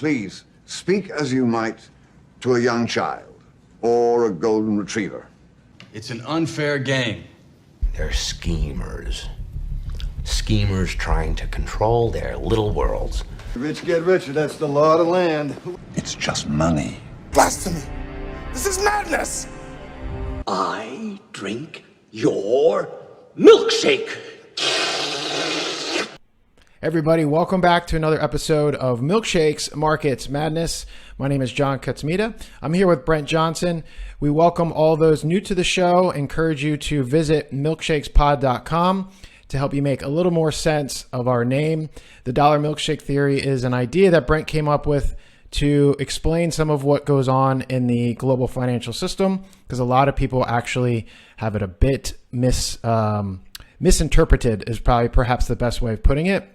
please speak as you might to a young child or a golden retriever. It's an unfair game. They're schemers. Schemers trying to control their little worlds. The rich get richer, that's the law of the land. It's just money. Blasphemy! This is madness! I drink your milkshake. Everybody, welcome back to another episode of Milkshakes Markets Madness. My name is John Katsmita. I'm here with Brent Johnson. We welcome all those new to the show, encourage you to visit milkshakespod.com to help you make a little more sense of our name. The dollar milkshake theory is an idea that Brent came up with to explain some of what goes on in the global financial system, because a lot of people actually have it a bit misinterpreted is probably perhaps the best way of putting it.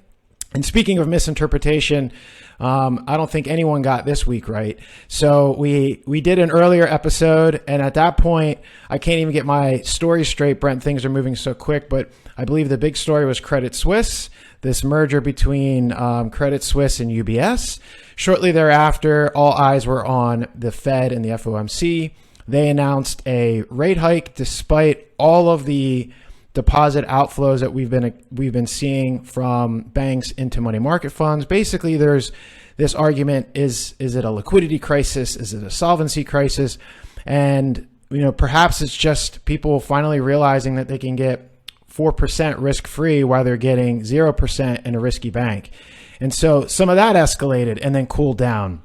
And speaking of misinterpretation, I don't think anyone got this week right. So we did an earlier episode, and at that point, I can't even get my story straight, Brent. Things are moving so quick, but I believe the big story was Credit Suisse, this merger between Credit Suisse and UBS. Shortly thereafter, all eyes were on the Fed and the FOMC. They announced a rate hike despite all of the deposit outflows that we've been seeing from banks into money market funds. Basically, there's this argument: is it a liquidity crisis? Is it a solvency crisis? And perhaps it's just people finally realizing that they can get 4% risk-free while they're getting 0% in a risky bank. And so some of that escalated and then cooled down,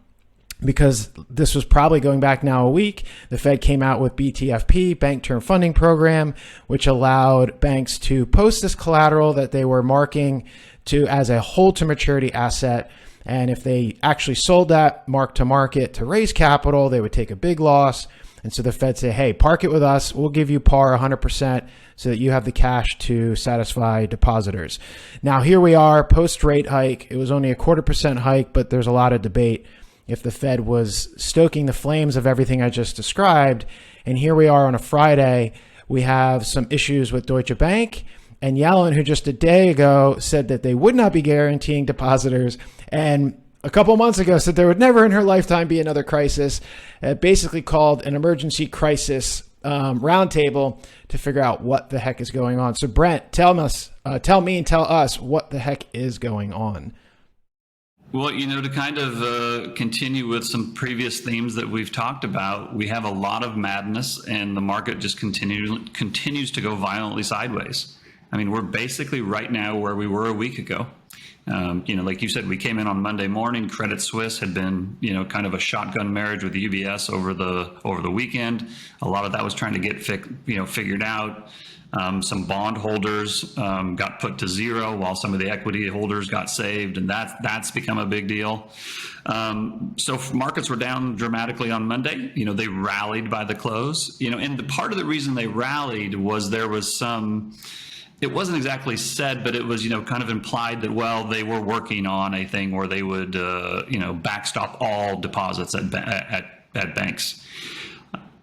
because this was probably going back now a week. The Fed came out with BTFP, Bank Term Funding Program, which allowed banks to post this collateral that they were marking to as a hold to maturity asset. And if they actually sold that mark to market to raise capital, they would take a big loss. And so the Fed said, hey, park it with us. We'll give you par 100% so that you have the cash to satisfy depositors. Now, here we are post rate hike. It was only a 0.25% hike, but there's a lot of debate if the Fed was stoking the flames of everything I just described. And here we are on a Friday. We have some issues with Deutsche Bank and Yellen, who just a day ago said that they would not be guaranteeing depositors, and a couple months ago said there would never in her lifetime be another crisis. Basically called an emergency crisis roundtable to figure out what the heck is going on. So Brent, tell me and tell us what the heck is going on. Well, to kind of continue with some previous themes that we've talked about, we have a lot of madness, and the market just continues to go violently sideways. I mean, we're basically right now where we were a week ago. Like you said, we came in on Monday morning. Credit Suisse had been, kind of a shotgun marriage with the UBS over the weekend. A lot of that was trying to get figured out. Some bond holders got put to zero, while some of the equity holders got saved, and that's become a big deal. So markets were down dramatically on Monday. They rallied by the close. And the part of the reason they rallied was there was some. It wasn't exactly said, but it was, kind of implied that, well, they were working on a thing where they would, backstop all deposits at banks.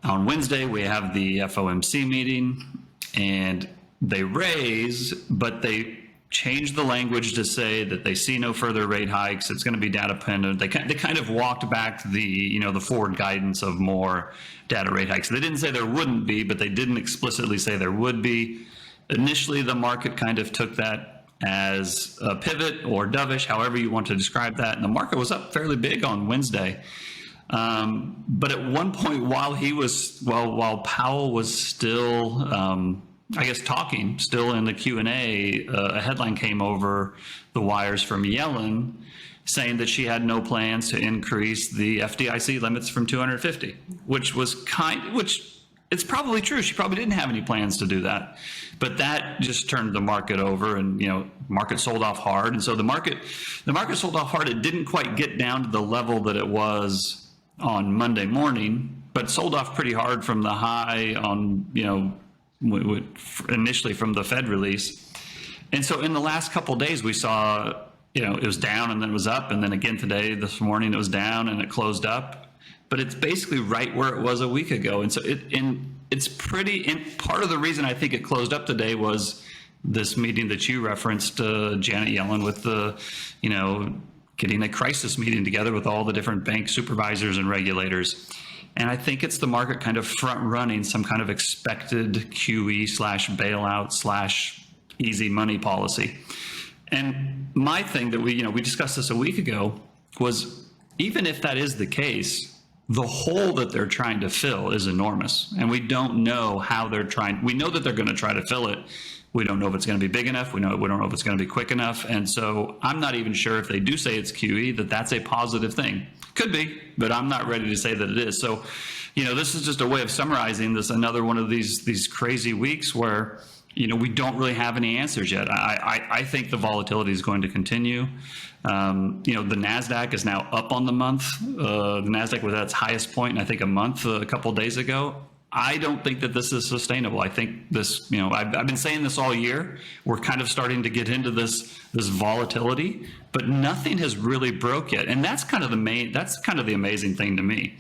On Wednesday, we have the FOMC meeting, and they raise, but they changed the language to say that they see no further rate hikes. It's going to be data dependent. They kind of walked back the forward guidance of more data rate hikes. They didn't say there wouldn't be, but they didn't explicitly say there would be. Initially, the market kind of took that as a pivot or dovish, however you want to describe that. And the market was up fairly big on Wednesday. But at one point, while Powell was still, talking, still in the Q&A, a headline came over the wires from Yellen saying that she had no plans to increase the FDIC limits from 250, which it's probably true. She probably didn't have any plans to do that, but that just turned the market over, and market sold off hard. And so the market sold off hard. It didn't quite get down to the level that it was on Monday morning, but sold off pretty hard from the high on initially from the Fed release. And so in the last couple of days, we saw it was down and then it was up, and then again today, this morning, it was down and it closed up. But it's basically right where it was a week ago. And so it's part of the reason I think it closed up today was this meeting that you referenced, Janet Yellen, with the, getting a crisis meeting together with all the different bank supervisors and regulators. And I think it's the market kind of front running some kind of expected QE / bailout / easy money policy. And my thing that we discussed this a week ago was, even if that is the case, the hole that they're trying to fill is enormous. And we don't know how we know that they're going to try to fill it. We don't know if it's going to be big enough. We don't know if it's going to be quick enough. And so I'm not even sure if they do say it's QE, that's a positive thing. Could be, but I'm not ready to say that it is. So, this is just a way of summarizing this, another one of these crazy weeks where, we don't really have any answers yet. I think the volatility is going to continue. The NASDAQ is now up on the month. The NASDAQ was at its highest point, I think, a couple of days ago. I don't think that this is sustainable. I think this, I've been saying this all year. We're kind of starting to get into this volatility, but nothing has really broke yet. And that's kind of the amazing thing to me,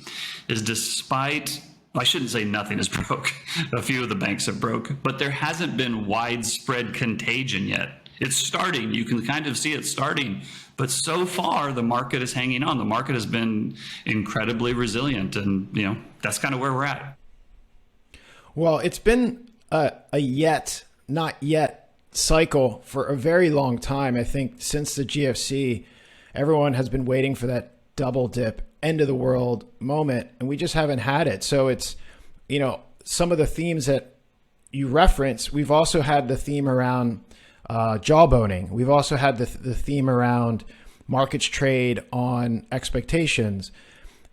is despite, I shouldn't say nothing has broke. A few of the banks have broke, but there hasn't been widespread contagion yet. It's starting. You can kind of see it starting. But so far, the market is hanging on. The market has been incredibly resilient. And, that's kind of where we're at. Well, it's been a not yet cycle for a very long time. I think since the GFC, everyone has been waiting for that double dip, end of the world moment, and we just haven't had it. So it's, some of the themes that you reference, we've also had the theme around jawboning. We've also had the theme around markets trade on expectations.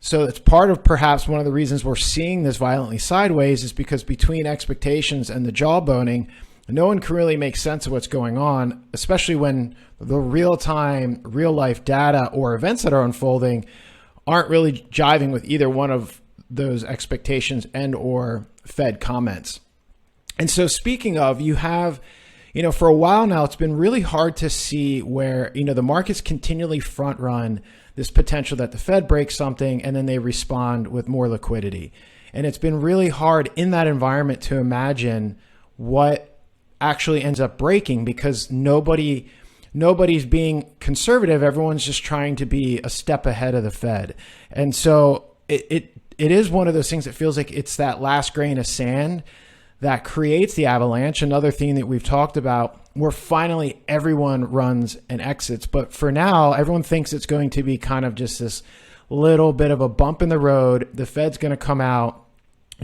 So it's part of perhaps one of the reasons we're seeing this violently sideways is because between expectations and the jawboning, no one can really make sense of what's going on, especially when the real-time, real-life data or events that are unfolding aren't really jiving with either one of those expectations and or Fed comments. And so speaking of, you have, for a while now, it's been really hard to see where, the markets continually front run this potential that the Fed breaks something and then they respond with more liquidity. And it's been really hard in that environment to imagine what actually ends up breaking, because nobody's being conservative. Everyone's just trying to be a step ahead of the Fed. And so it is one of those things that feels like it's that last grain of sand that creates the avalanche. Another theme that we've talked about, where finally everyone runs and exits. But for now, everyone thinks it's going to be kind of just this little bit of a bump in the road. The Fed's going to come out,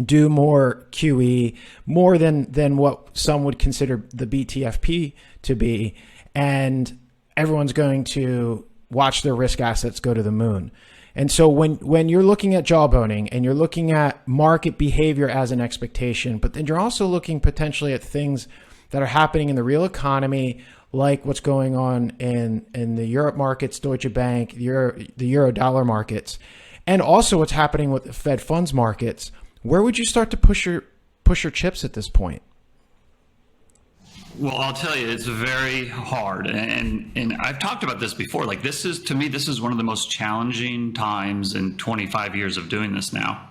do more QE, more than what some would consider the BTFP to be. And everyone's going to watch their risk assets go to the moon. And so when you're looking at jawboning and you're looking at market behavior as an expectation, but then you're also looking potentially at things that are happening in the real economy, like what's going on in the Europe markets, Deutsche Bank, the euro dollar markets, and also what's happening with the Fed funds markets, where would you start to push your chips at this point? Well, I'll tell you, it's very hard. And I've talked about this before. Like, this is one of the most challenging times in 25 years of doing this now.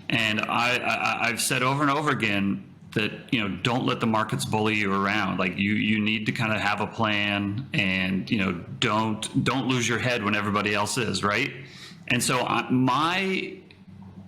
And I've said over and over again that, don't let the markets bully you around. Like, you need to kind of have a plan, and, don't lose your head when everybody else is, right? And so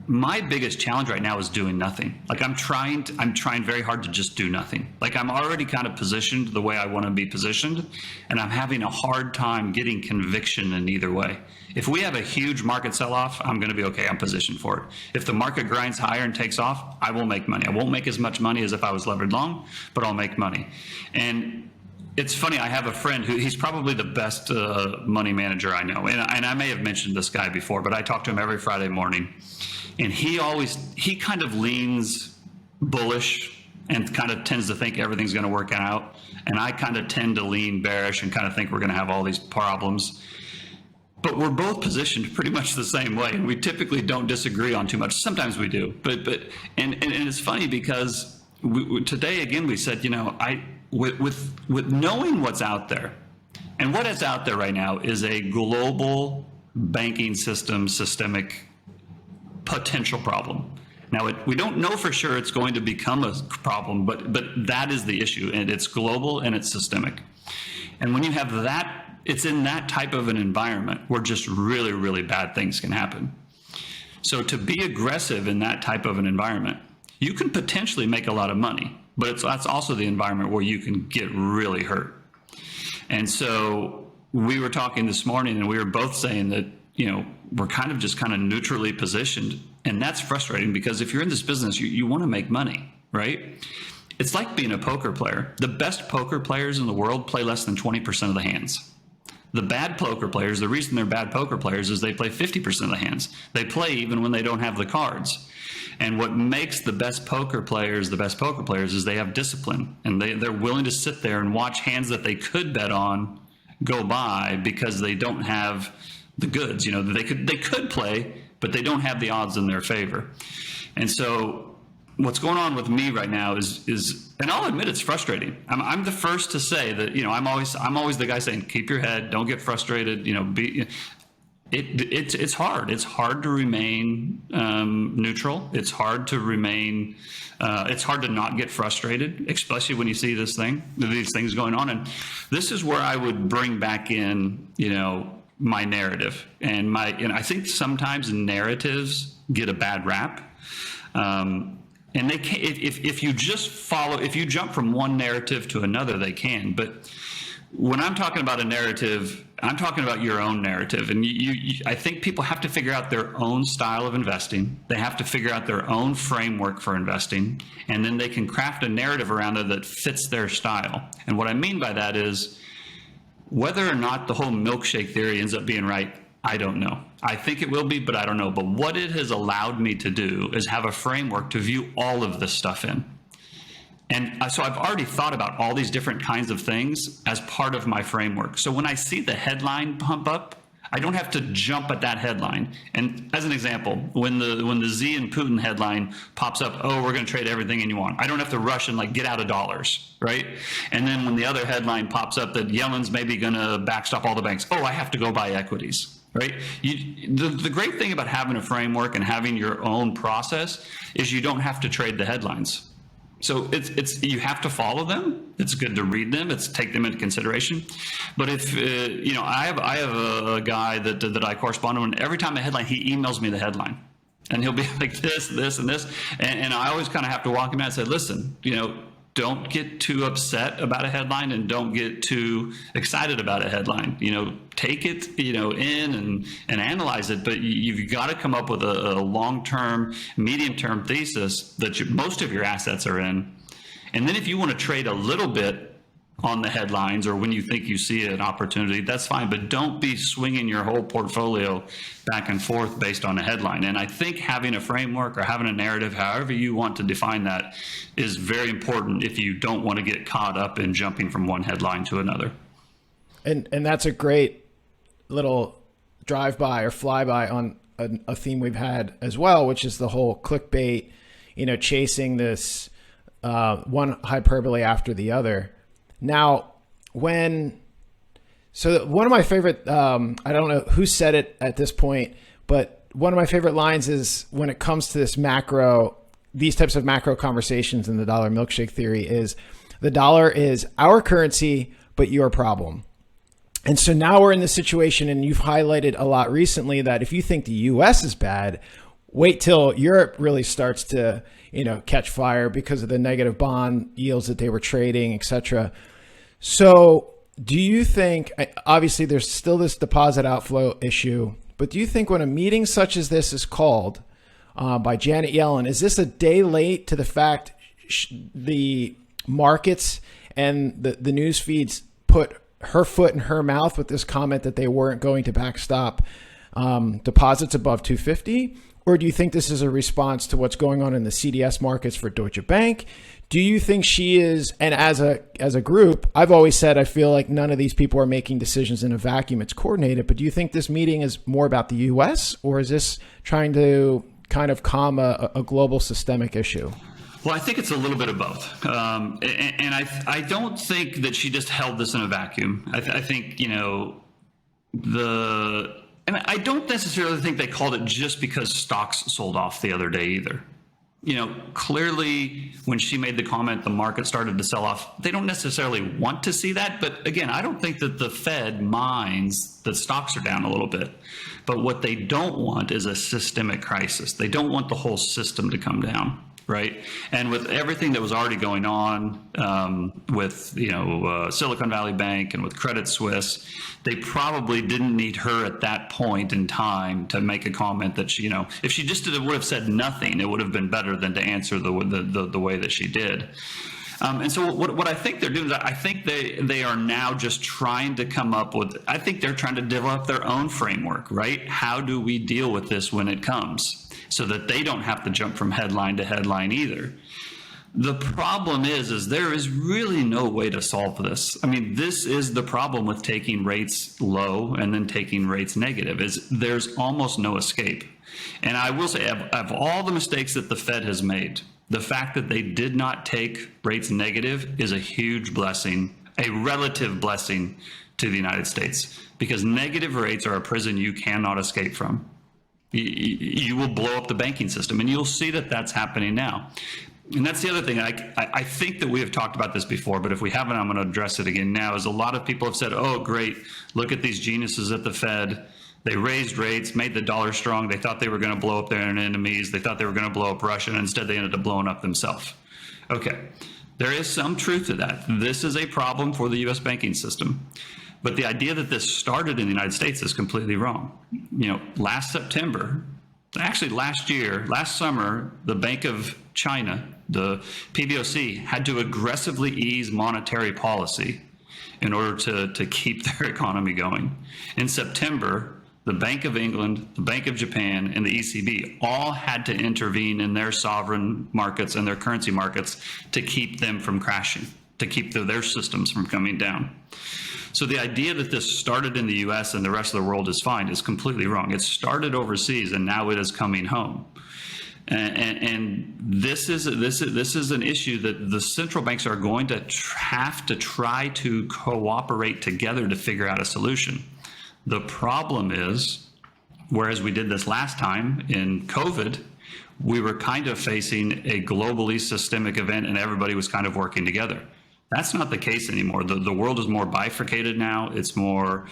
my biggest challenge right now is doing nothing. Like, I'm trying very hard to just do nothing. Like, I'm already kind of positioned the way I want to be positioned, and I'm having a hard time getting conviction in either way. If we have a huge market sell-off, I'm going to be okay. I'm positioned for it. If the market grinds higher and takes off, I will make money. I won't make as much money as if I was levered long, but I'll make money. And it's funny, I have a friend he's probably the best money manager I know. And I may have mentioned this guy before, but I talk to him every Friday morning. And he kind of leans bullish and kind of tends to think everything's going to work out. And I kind of tend to lean bearish and kind of think we're going to have all these problems. But we're both positioned pretty much the same way. And we typically don't disagree on too much. Sometimes we do. But it's funny because today, again, we said, with knowing what's out there, and what is out there right now is a global banking system, systemic potential problem. Now, we don't know for sure it's going to become a problem, but that is the issue, and it's global and it's systemic. And when you have that It's in that type of an environment where just really, really bad things can happen. So to be aggressive in that type of an environment, you can potentially make a lot of money, but that's also the environment where you can get really hurt. And so we were talking this morning, and we were both saying that, we're kind of neutrally positioned. And that's frustrating, because if you're in this business, you want to make money, right? It's like being a poker player. The best poker players in the world play less than 20% of the hands. The bad poker players, the reason they're bad poker players is they play 50% of the hands. They play even when they don't have the cards. And what makes the best poker players is they have discipline, and they're willing to sit there and watch hands that they could bet on go by because they don't have the goods. They could play, but they don't have the odds in their favor. And so what's going on with me right now is, and I'll admit it's frustrating. I'm the first to say that, I'm always the guy saying, keep your head, don't get frustrated, it's hard. It's hard to remain neutral. It's hard to remain, it's hard to not get frustrated, especially when you see these things going on. And this is where I would bring back in, my narrative. And I think sometimes narratives get a bad rap. And they can, if you jump from one narrative to another, they can. But when I'm talking about a narrative, I'm talking about your own narrative. And I think people have to figure out their own style of investing. They have to figure out their own framework for investing. And then they can craft a narrative around it that fits their style. And what I mean by that is, whether or not the whole milkshake theory ends up being right, I don't know. I think it will be, but I don't know. But what it has allowed me to do is have a framework to view all of this stuff in. And so I've already thought about all these different kinds of things as part of my framework. So when I see the headline pump up, I don't have to jump at that headline. And as an example, when the Z and Putin headline pops up, oh, we're going to trade everything and you want, I don't have to rush and get out of dollars, right? And then when the other headline pops up that Yellen's maybe going to backstop all the banks, oh, I have to go buy equities. Right? The great thing about having a framework and having your own process is you don't have to trade the headlines. So you have to follow them. It's good to read them. It's take them into consideration. But if I have a guy that I correspond with, and every time a headline, he emails me the headline, and he'll be like this, and this, and I always kind of have to walk him out and say, listen, don't get too upset about a headline, and don't get too excited about a headline. Take it, in and analyze it. But you've got to come up with a long-term, medium-term thesis that most of your assets are in. And then if you want to trade a little bit on the headlines, or when you think you see an opportunity, that's fine. But don't be swinging your whole portfolio back and forth based on a headline. And I think having a framework or having a narrative, however you want to define that, is very important if you don't want to get caught up in jumping from one headline to another. And that's a great little drive-by or flyby on a theme we've had as well, which is the whole clickbait, chasing this one hyperbole after the other. Now, one of my favorite, I don't know who said it at this point, but one of my favorite lines is, when it comes to these types of macro conversations in the dollar milkshake theory, is the dollar is our currency, but your problem. And so now we're in this situation, and you've highlighted a lot recently that if you think the US is bad, wait till Europe really starts to, catch fire because of the negative bond yields that they were trading, et cetera. So do you think, obviously there's still this deposit outflow issue, but do you think when a meeting such as this is called by Janet Yellen, is this a day late to the fact the markets and the news feeds put her foot in her mouth with this comment that they weren't going to backstop deposits above 250? Or do you think this is a response to what's going on in the CDS markets for Deutsche Bank? Do you think she is, and as a group, I've always said I feel like none of these people are making decisions in a vacuum, it's coordinated, but do you think this meeting is more about the US, or is this trying to kind of calm a global systemic issue? Well, I think it's a little bit of both. And I don't think that she just held this in a vacuum. I think, and I don't necessarily think they called it just because stocks sold off the other day either. Clearly when she made the comment, the market started to sell off. They don't necessarily want to see that. But again, I don't think that the Fed minds that stocks are down a little bit. But what they don't want is a systemic crisis. They don't want the whole system to come down. Right. And with everything that was already going on with, Silicon Valley Bank and with Credit Suisse, they probably didn't need her at that point in time to make a comment that she, if she just would have said nothing, it would have been better than to answer the way that she did. And so what I think they're doing is I think they are now just trying to come up with, I think they're trying to develop their own framework, right? How do we deal with this when it comes? So that they don't have to jump from headline to headline either. The problem is there is really no way to solve this. I mean, this is the problem with taking rates low and then taking rates negative, is there's almost no escape. And I will say, of all the mistakes that the Fed has made, the fact that they did not take rates negative is a huge blessing, a relative blessing to the United States, because negative rates are a prison you cannot escape from. You will blow up the banking system, and you'll see that that's happening now. And that's the other thing. I think that we have talked about this before, but if we haven't, I'm going to address it again now, is a lot of people have said, oh, great, look at these geniuses at the Fed. They raised rates, made the dollar strong. They thought they were going to blow up their enemies. They thought they were going to blow up Russia, and instead they ended up blowing up themselves. Okay, there is some truth to that. This is a problem for the U.S. banking system. But the idea that this started in the United States is completely wrong. Last September, actually last summer, the Bank of China, the PBOC, had to aggressively ease monetary policy in order to keep their economy going. In September, the Bank of England, the Bank of Japan, and the ECB all had to intervene in their sovereign markets and their currency markets to keep them from crashing, to keep their systems from coming down. So the idea that this started in the U.S. and the rest of the world is fine is completely wrong. It started overseas, and now it is coming home. And this is an issue that the central banks are going to have to try to cooperate together to figure out a solution. The problem is, whereas we did this last time in COVID, we were kind of facing a globally systemic event, and everybody was kind of working together. That's not the case anymore. The world is more bifurcated now. It's more,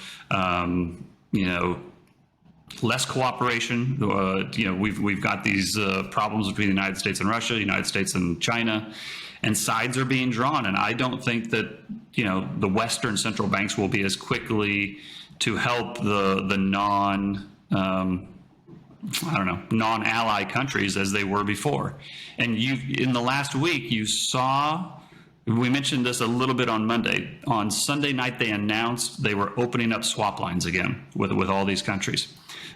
less cooperation. We've got these problems between the United States and Russia, the United States and China, and sides are being drawn. And I don't think that, the Western central banks will be as quickly to help the non-ally countries as they were before. And in the last week, you saw. We mentioned this a little bit on Monday. On Sunday night, they announced they were opening up swap lines again with all these countries.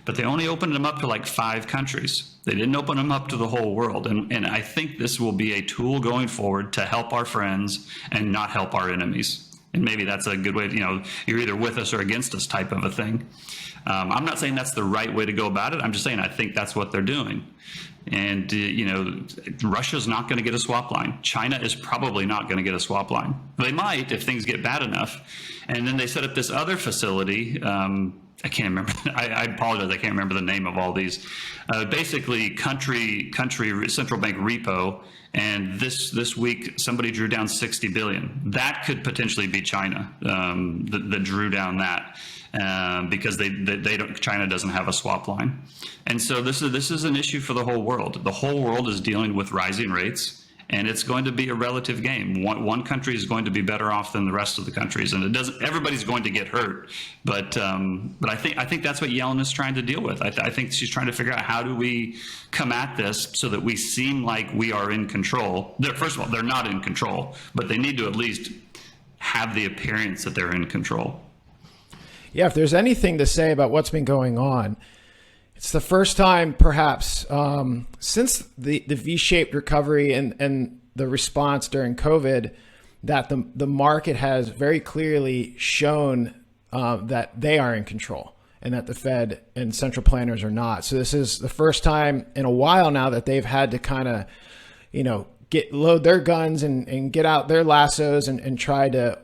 But they only opened them up to like 5 countries. They didn't open them up to the whole world. And I think this will be a tool going forward to help our friends and not help our enemies. And maybe that's a good way to, you're either with us or against us type of a thing. I'm not saying that's the right way to go about it. I'm just saying I think that's what they're doing. And, Russia's not going to get a swap line. China is probably not going to get a swap line. They might if things get bad enough. And then they set up this other facility. I can't remember. I apologize. I can't remember the name of all these. Basically, country central bank repo. And this week, somebody drew down $60 billion. That could potentially be China that drew down that. Because China doesn't have a swap line. And so this is an issue for the whole world. The whole world is dealing with rising rates, and it's going to be a relative game. One country is going to be better off than the rest of the countries, and everybody's going to get hurt. But I think that's what Yellen is trying to deal with. I think she's trying to figure out how do we come at this so that we seem like we are in control. First of all, they're not in control, but they need to at least have the appearance that they're in control. Yeah, if there's anything to say about what's been going on, it's the first time perhaps since the V-shaped recovery and the response during COVID that the market has very clearly shown that they are in control and that the Fed and central planners are not. So this is the first time in a while now that they've had to kind of, load their guns and get out their lassos and try to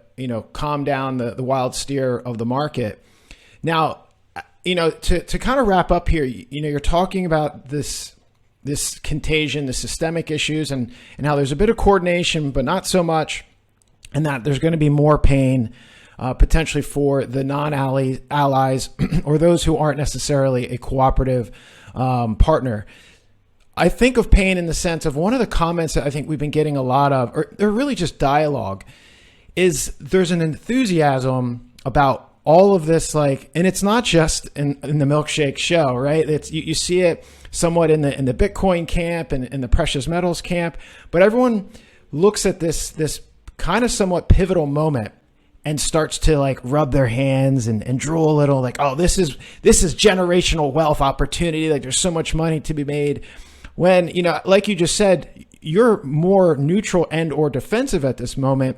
calm down the wild steer of the market. Now, to kind of wrap up here, you're talking about this this contagion, the systemic issues, and how there's a bit of coordination, but not so much, and that there's going to be more pain potentially for the non-allies or those who aren't necessarily a cooperative partner. I think of pain in the sense of one of the comments that I think we've been getting a lot of, or they're really just dialogue, is there's an enthusiasm about all of this, like, and it's not just in the Milkshake show, right? It's you see it somewhat in the Bitcoin camp and in the precious metals camp, but everyone looks at this kind of somewhat pivotal moment and starts to like rub their hands and drool a little, like, oh, this is generational wealth opportunity. Like, there's so much money to be made. When, you know, like you just said, you're more neutral and or defensive at this moment.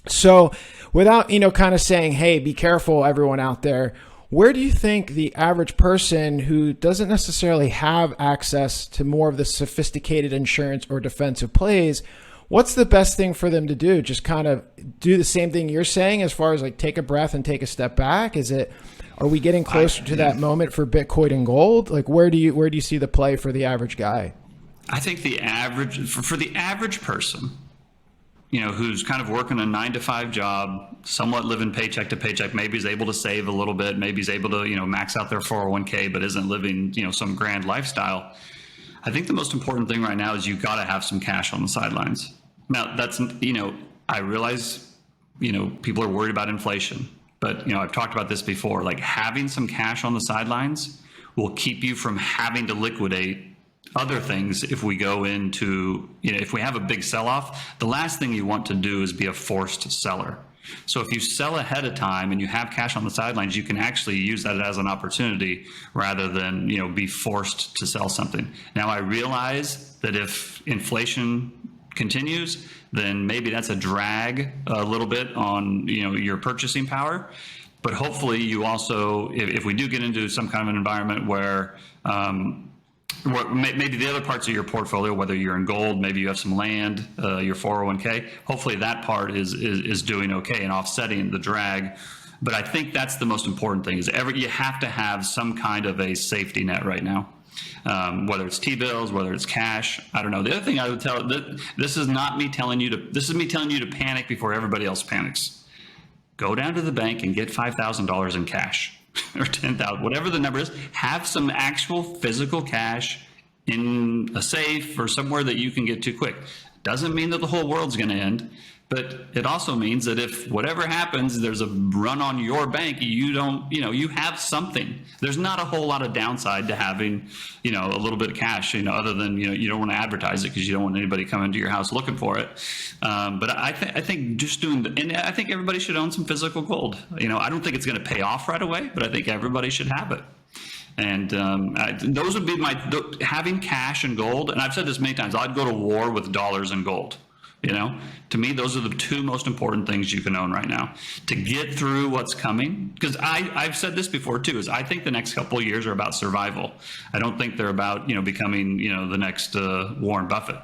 So without, you know, kind of saying, hey, be careful, everyone out there, where do you think the average person who doesn't necessarily have access to more of the sophisticated insurance or defensive plays, what's the best thing for them to do? Just kind of do the same thing you're saying as far as like take a breath and take a step back? Are we getting closer to that moment for Bitcoin and gold? Like, where do you see the play for the average guy? I think the average, for the average person, you know, who's kind of working a 9-to-5 job, somewhat living paycheck to paycheck, maybe is able to save a little bit, maybe is able to, you know, max out their 401k, but isn't living, you know, some grand lifestyle. I think the most important thing right now is you've got to have some cash on the sidelines. Now, that's, you know, I realize, you know, people are worried about inflation, but, you know, I've talked about this before, like having some cash on the sidelines will keep you from having to liquidate other things. If we go into, you know, if we have a big sell-off, the last thing you want to do is be a forced seller. So if you sell ahead of time and you have cash on the sidelines, you can actually use that as an opportunity rather than, you know, be forced to sell something. Now, I realize that if inflation continues, then maybe that's a drag a little bit on, you know, your purchasing power. But hopefully you also, if we do get into some kind of an environment where maybe the other parts of your portfolio, whether you're in gold, maybe you have some land, your 401k, hopefully that part is doing okay and offsetting the drag. But I think that's the most important thing, is you have to have some kind of a safety net right now. Whether it's T-bills, whether it's cash, I don't know. The other thing I would tell, this is me telling you to panic before everybody else panics. Go down to the bank and get $5,000 in cash or 10,000, whatever the number is. Have some actual physical cash in a safe or somewhere that you can get to quick. Doesn't mean that the whole world's going to end, but it also means that if whatever happens, there's a run on your bank, you have something. There's not a whole lot of downside to having, you know, a little bit of cash, you know, other than, you know, you don't want to advertise it because you don't want anybody coming to your house looking for it. But I think just and I think everybody should own some physical gold. You know, I don't think it's going to pay off right away, but I think everybody should have it. And those would be having cash and gold. And I've said this many times, I'd go to war with dollars and gold. You know, to me, those are the two most important things you can own right now to get through what's coming. Because I've said this before too, is I think the next couple of years are about survival. I don't think they're about, you know, becoming, you know, the next Warren Buffett.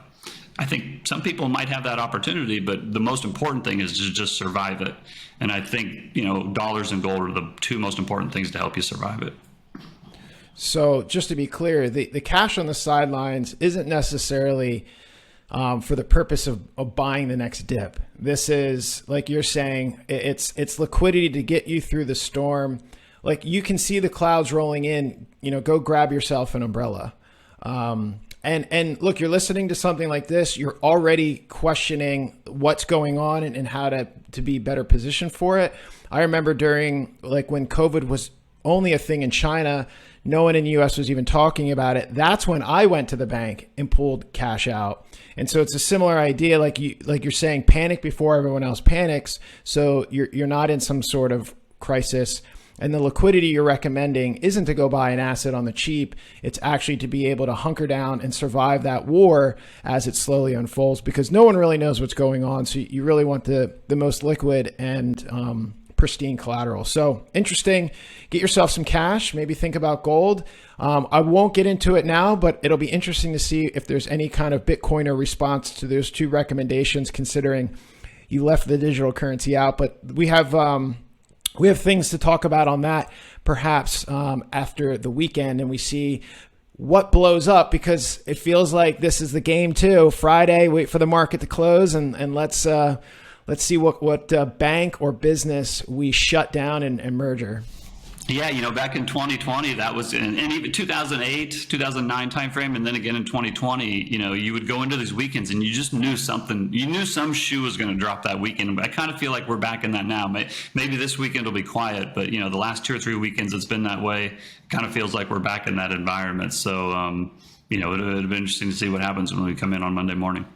I think some people might have that opportunity, but the most important thing is to just survive it. And I think, you know, dollars and gold are the two most important things to help you survive it. So just to be clear, the cash on the sidelines isn't necessarily for the purpose of buying the next dip. This is, like you're saying, it's liquidity to get you through the storm. Like, you can see the clouds rolling in, you know, go grab yourself an umbrella. And look, you're listening to something like this, you're already questioning what's going on and how to be better positioned for it. I remember during, like, when COVID was only a thing in China, no one in the US was even talking about it. That's when I went to the bank and pulled cash out. And so it's a similar idea, like you're saying, panic before everyone else panics. So you're not in some sort of crisis. And the liquidity you're recommending isn't to go buy an asset on the cheap. It's actually to be able to hunker down and survive that war as it slowly unfolds, because no one really knows what's going on. So you really want the most liquid and pristine collateral. So interesting. Get yourself some cash. Maybe think about gold. I won't get into it now, but it'll be interesting to see if there's any kind of Bitcoiner response to those two recommendations, considering you left the digital currency out. But we have things to talk about on that perhaps after the weekend, and we see what blows up, because it feels like this is the game too. Friday, wait for the market to close, and let's see what bank or business we shut down and merger. Yeah, back in 2020, that was and even 2008, 2009 timeframe, and then again in 2020, you would go into these weekends and you just knew something. You knew some shoe was going to drop that weekend. I kind of feel like we're back in that now. Maybe this weekend will be quiet, but the last 2 or 3 weekends it's been that way. It kind of feels like we're back in that environment. So, it'll be interesting to see what happens when we come in on Monday morning.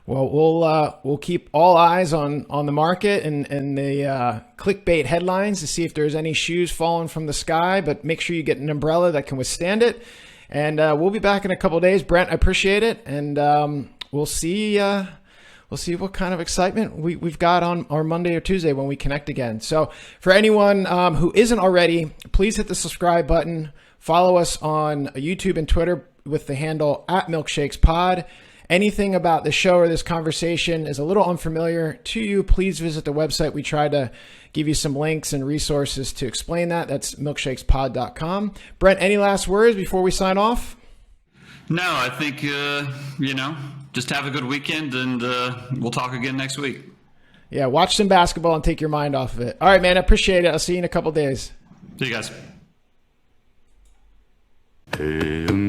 Well, we'll keep all eyes on the market and the clickbait headlines to see if there's any shoes falling from the sky. But make sure you get an umbrella that can withstand it. And we'll be back in a couple of days. Brent, I appreciate it, and we'll see what kind of excitement we've got on our Monday or Tuesday when we connect again. So for anyone who isn't already, please hit the subscribe button. Follow us on YouTube and Twitter with the handle @MilkshakesPod. Anything about the show or this conversation is a little unfamiliar to you, please visit the website. We try to give you some links and resources to explain that. That's milkshakespod.com. Brent, any last words before we sign off? No, I think, just have a good weekend, and we'll talk again next week. Yeah, watch some basketball and take your mind off of it. All right, man, I appreciate it. I'll see you in a couple days. See you guys. Mm-hmm.